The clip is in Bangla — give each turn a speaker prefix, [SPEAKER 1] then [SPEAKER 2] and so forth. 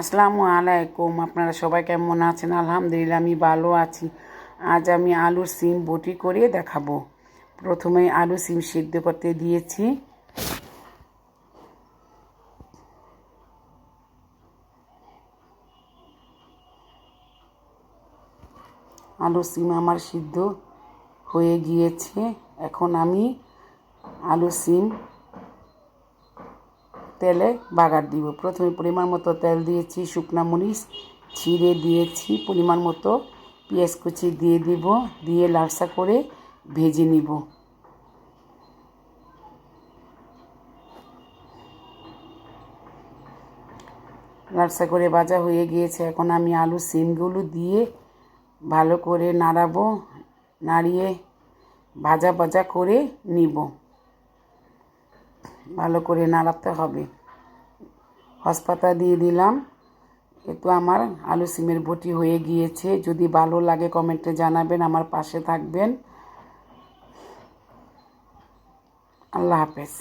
[SPEAKER 1] আসসালামু আলাইকুম। আপনারা সবাই কেমন আছেন? আলহামদুলিল্লাহ আমি ভালো আছি। আজ আমি আলুর সিম বটি করে দেখাবো। প্রথমে আলু সিম সিদ্ধ করতে দিয়েছি। আলু সিম আমার সিদ্ধ হয়ে গিয়েছে। এখন আমি আলু সিম তেলে বাগার দিব। প্রথমে পরিমাণ মতো তেল দিয়েছি, শুকনা মরিচ ছিঁড়ে দিয়েছি, পরিমাণ মতো পেঁয়াজ কুচি দিয়ে দিব, দিয়ে লালসা করে ভেজে নিব। লালসা করে ভাজা হয়ে গিয়েছে। এখন আমি আলু সিমগুলো দিয়ে ভালো করে নাড়াবো, নাড়িয়ে ভাজা ভাজা করে নিব। ভালো করে নাড়াতে হবে। হসপাতা দিয়ে দিলাম। তো আমার আলু সিমের বটি হয়ে গিয়েছে। যদি ভালো লাগে কমেন্টে জানাবেন, আমার পাশে থাকবেন। আল্লাহ হাফেজ।